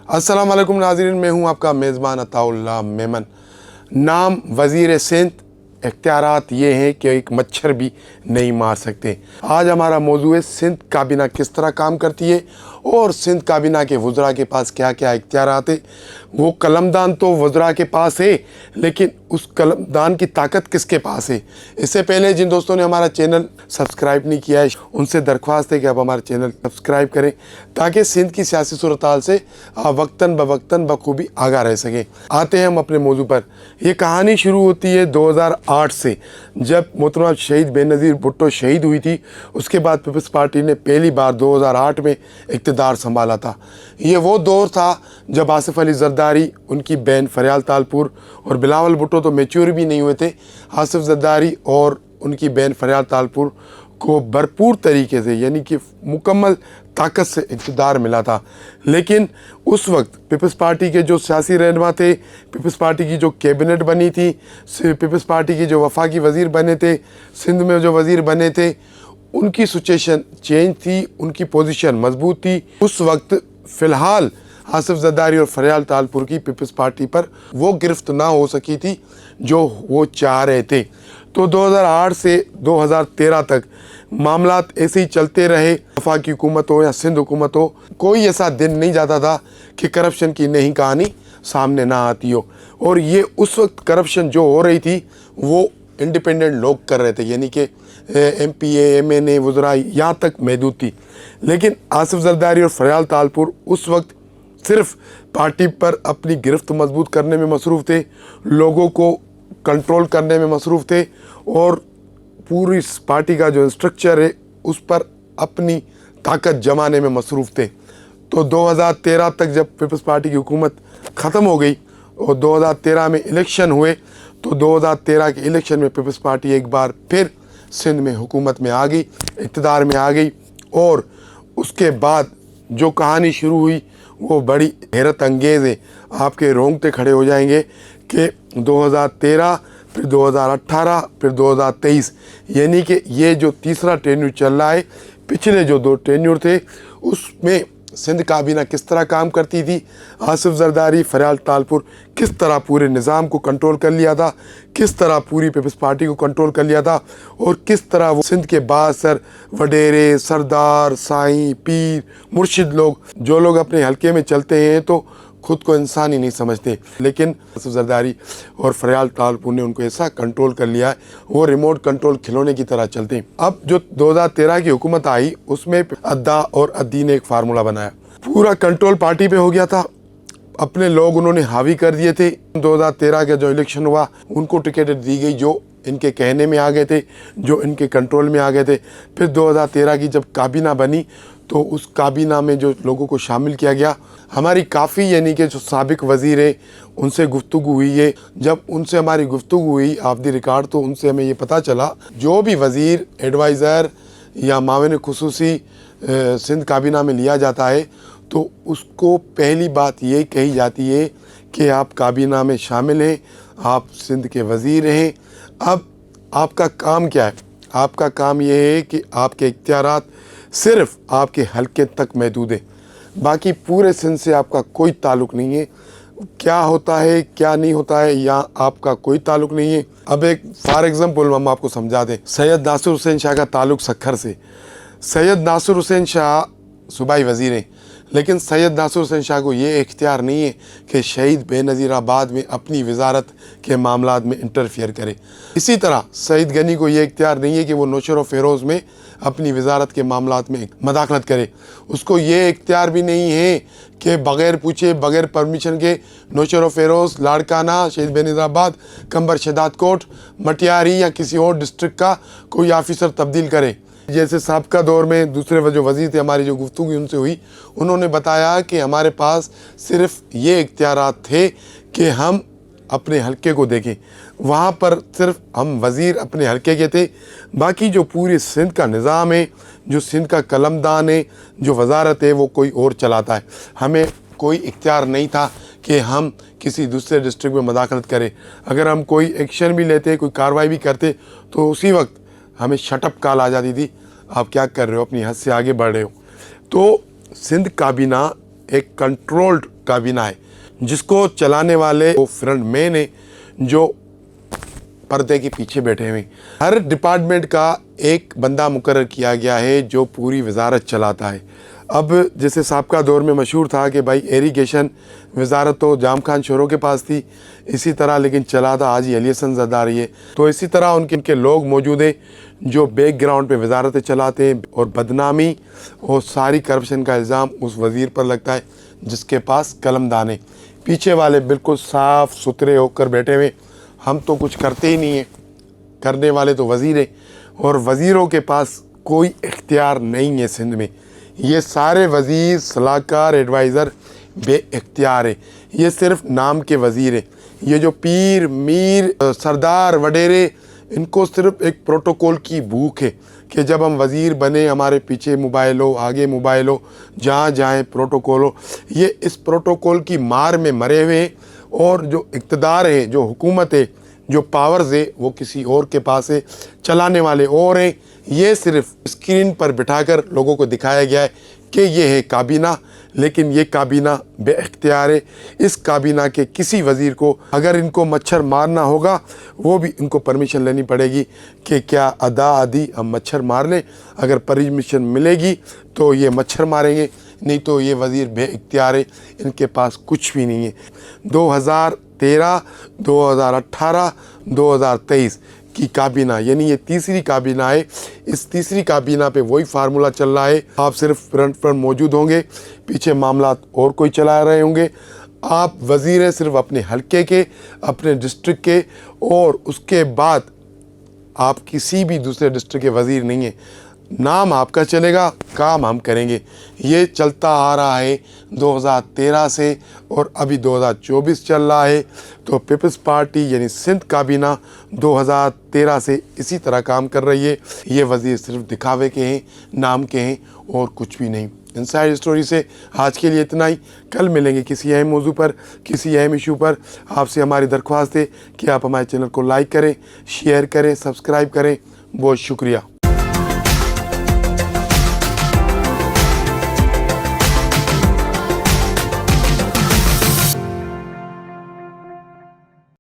अस्सलाम वालेकुम नाज़रीन, मैं हूं आपका मेज़बान अताउल्लाह मेमन। नाम वज़ीर सिंध, इख्तियारात ये हैं कि एक मच्छर भी नहीं मार सकते। आज हमारा मौजू है सिंध काबीना किस तरह काम करती है और सिंध काबीना के वज़रा के पास क्या क्या इख्तियारात है। वो कलमदान तो वज़रा के पास है, लेकिन उस कलमदान की ताकत किसके पास है। इससे पहले जिन दोस्तों ने हमारा चैनल सब्सक्राइब नहीं किया है, उनसे दरख्वास्त है कि आप हमारा चैनल सब्सक्राइब करें ताकि सिंध की सियासी सूरत हाल से आप वक्तन बखूबी आगाह रह सकें। आते हैं हम अपने मौजू पर। ये कहानी शुरू होती है 2008 से, जब मोहतरमा शहीद बेनज़ीर भुट्टो शहीद हुई थी। उसके बाद पीपल्स पार्टी ने पहली बार 2008 में इक़्तिदार संभाला था। ये वो दौर था जब आसिफ अली ज़रदारी, उनकी बहन फरियाल तालपुर और बिलावल भुट्टो तो मैच्योर भी नहीं हुए थे। आसिफ ज़रदारी और उनकी बहन फरियाल तालपुर को भरपूर तरीके से, यानी कि मुकम्मल ताकत से इक़्तिदार मिला था। लेकिन उस वक्त पीपल्स पार्टी के जो सियासी रहनुमा थे, पीपल्स पार्टी की जो कैबिनेट बनी थी, पीपल्स पार्टी के जो वफाकी वज़ीर बने थे, सिंध में जो वज़ीर बने थे, उनकी सिचुएशन चेंज थी, उनकी पोजीशन मजबूत थी। उस वक्त फ़िलहाल आसिफ ज़रदारी और फरियाल तालपुर की पीपल्स पार्टी पर वो गिरफ्त ना हो सकी थी जो वो चाह रहे थे। तो 2008 से 2013 तक मामलात ऐसे ही चलते रहे। वफाकी हुकूमत हो या सिंध हुकूमत हो, कोई ऐसा दिन नहीं जाता था कि करप्शन की नई कहानी सामने ना आती हो। और ये उस वक्त करप्शन जो हो रही थी वो इंडिपेंडेंट लोग कर रहे थे, यानी कि MPA MNA वज़रा यहाँ तक महदूद थी। लेकिन आसिफ ज़रदारी और फरियाल तालपुर उस वक्त सिर्फ पार्टी पर अपनी गिरफ्त मजबूत करने में मसरूफ़ थे, लोगों को कंट्रोल करने में मसरूफ़ थे और पूरी पार्टी का जो स्ट्रक्चर है उस पर अपनी ताकत जमाने में मसरूफ़ थे। तो 2013 तक जब पीपल्स पार्टी की हुकूमत ख़त्म हो गई और 2013 में इलेक्शन हुए, तो 2013 के इलेक्शन में पीपल्स पार्टी एक बार फिर सिंध में हुकूमत में आ गई, इक़्तिदार में आ गई। और उसके बाद जो कहानी शुरू हुई वो बड़ी हैरत अंगेज़ है। आपके रोंगटे खड़े हो जाएंगे कि 2013 फिर 2018 फिर 2023, यानी कि ये जो तीसरा टेन्यूर चल रहा है, पिछले जो दो टेन्यूर थे उसमें सिंध काबीना किस तरह काम करती थी, आसिफ ज़रदारी फरियाल तालपुर किस तरह पूरे निज़ाम को कंट्रोल कर लिया था, किस तरह पूरी पीपल्स पार्टी को कंट्रोल कर लिया था और किस तरह वो सिंध के बासर वडेरे, सरदार, साईं, पीर, मुर्शिद लोग, जो लोग अपने हलके में चलते हैं तो खुद को इंसान ही नहीं समझते, लेकिन आसिफ ज़रदारी और फरियाल तालपुर ने उनको ऐसा कंट्रोल कर लिया है, वो रिमोट कंट्रोल खिलौने की तरह चलते हैं। अब जो 2013 की हुकूमत आई उसमें अद्दा और अद्दी ने एक फार्मूला बनाया, पूरा कंट्रोल पार्टी पे हो गया था, अपने लोग उन्होंने हावी कर दिए थे। 2013 का जो इलेक्शन हुआ उनको टिकट दी गई जो इनके कहने में आ गए थे, जो इनके कंट्रोल में आ गए थे। फिर 2013 की जब काबीना बनी तो उस काबीना में जो लोगों को शामिल किया गया, हमारी काफ़ी, यानी कि जो साबिक वज़ीर है उनसे गुफ्तगू हुई है। जब उनसे हमारी गुफ्तगू हुई ऑफ द रिकॉर्ड, तो उनसे हमें ये पता चला जो भी वज़ीर, एडवाइज़र या माविन खुसूसी सिंध काबीना में लिया जाता है तो उसको पहली बात ये कही जाती है कि आप काबीना में शामिल हैं, आप सिंध के वज़ीर हैं। अब आपका काम क्या है? आपका काम ये है कि आपके इख्तियारात सिर्फ़ आपके हलके तक महदूद है, बाकी पूरे सिंध से आपका कोई ताल्लुक़ नहीं है। क्या होता है क्या नहीं होता है यहाँ आपका कोई ताल्लुक़ नहीं है। अब एक फॉर एग्ज़ाम्पल हम आपको समझा दें, सैयद नासिर हुसैन शाह का ताल्लुक़ सक्खर से। सैयद नासिर हुसैन शाह सूबाई वज़ीर हैं, लेकिन सैयद नासिर हुसैन शाह को ये इख्तियार नहीं है कि शहीद बेनज़ीराबाद में अपनी वजारत के मामलात में इंटरफियर करे। इसी तरह सईद गनी को ये इख्तियार नहीं है कि वो नौशर व फ़िरोज़ में अपनी वजारत के मामलात में मदाखलत करे। उसको ये इख्तियार भी नहीं है कि बग़ैर पूछे, बग़ैर परमिशन के नौशर व फ़िरोज़, लाड़काना, शहीद बेनज़ीराबाद, कंबर शहदाद कोट, मटियारी या किसी और डिस्ट्रिक्ट का कोई ऑफिसर तब्दील करे। जैसे साबका दौर में दूसरे जो वज़ीर थे, हमारी जो गुफ्तगू उनसे हुई, उन्होंने बताया कि हमारे पास सिर्फ़ ये इख्तियारात थे कि हम अपने हलके को देखें। वहाँ पर सिर्फ हम वज़ीर अपने हलके के थे, बाकी जो पूरी सिंध का निज़ाम है, जो सिंध का कलमदान है, जो वजारत है, वो कोई और चलाता है। हमें कोई इख्तियार नहीं था कि हम किसी दूसरे डिस्ट्रिक्ट में मदाखलत करें। अगर हम कोई एक्शन भी लेते, कोई कार्रवाई भी करते, तो उसी वक्त हमें शटअप कॉल आ जाती थी, आप क्या कर रहे हो, अपनी हद से आगे बढ़ रहे हो। तो सिंध काबीना एक कंट्रोल्ड काबीना है जिसको चलाने वाले वो फ्रंट मैन है जो पर्दे के पीछे बैठे हुए। हर डिपार्टमेंट का एक बंदा मुकर्रर किया गया है जो पूरी वजारत चलाता है। अब जैसे साबका दौर में मशहूर था कि भाई इरिगेशन वजारत तो जाम खान शोरों के पास थी, इसी तरह लेकिन चला था हाजी अली हसन ज़रदारी है। तो इसी तरह उनके लोग मौजूद हैं जो बैकग्राउंड पे वजारतें चलाते हैं और बदनामी और सारी करप्शन का इल्ज़ाम उस वज़ीर पर लगता है जिसके पास कलमदाने। पीछे वाले बिल्कुल साफ़ सुथरे होकर बैठे हुए, हम तो कुछ करते ही नहीं हैं, करने वाले तो वज़ीर हैं और वज़ीरों के पास कोई इख्तियार नहीं है सिंध में। ये सारे वज़ीर सलाहकार एडवाइज़र बे इख्तियार है, ये सिर्फ नाम के वज़ीर हैं। ये जो पीर मीर सरदार वडेरे, इनको सिर्फ एक प्रोटोकॉल की भूख है कि जब हम वज़ीर बने हमारे पीछे मोबाइल हो, आगे मोबाइल हो, जहाँ जाएँ प्रोटोकॉल हो। ये इस प्रोटोकॉल की मार में मरे हुए हैं और जो इक़्तिदार है, जो हुकूमत है, जो पावर्स है वो किसी और के पास है, चलाने वाले और हैं। ये सिर्फ स्क्रीन पर बिठाकर लोगों को दिखाया गया है कि ये है काबीना, लेकिन ये काबीना बेइख्तियार है। इस काबीना के किसी वज़ीर को अगर इनको मच्छर मारना होगा वो भी इनको परमिशन लेनी पड़ेगी कि क्या अदा आदि हम मच्छर मार लें। अगर परमिशन मिलेगी तो ये मच्छर मारेंगे, नहीं तो ये वज़ीर बेइख्तियार है, इनके पास कुछ भी नहीं है। 2013, 2018, 2023 की काबीना, यानी ये तीसरी काबीना है। इस तीसरी काबीना पे वही फार्मूला चल रहा है। आप सिर्फ फ्रंट पर मौजूद होंगे, पीछे मामला और कोई चला रहे होंगे। आप वज़ीर हैं सिर्फ अपने हलके के, अपने डिस्ट्रिक्ट के, और उसके बाद आप किसी भी दूसरे डिस्ट्रिक्ट के वज़ीर नहीं हैं। नाम आपका चलेगा, काम हम करेंगे। ये चलता आ रहा है 2013 से और अभी 2024 चल रहा है। तो पीपल्स पार्टी यानी सिंध काबीना 2013 से इसी तरह काम कर रही है। ये वज़ीर सिर्फ दिखावे के हैं, नाम के हैं और कुछ भी नहीं। इनसाइड स्टोरी से आज के लिए इतना ही। कल मिलेंगे किसी अहम मौजू पर, किसी अहम इशू पर। आपसे हमारी दरख्वास्त है कि आप हमारे चैनल को लाइक करें, शेयर करें, सब्सक्राइब करें। बहुत शुक्रिया।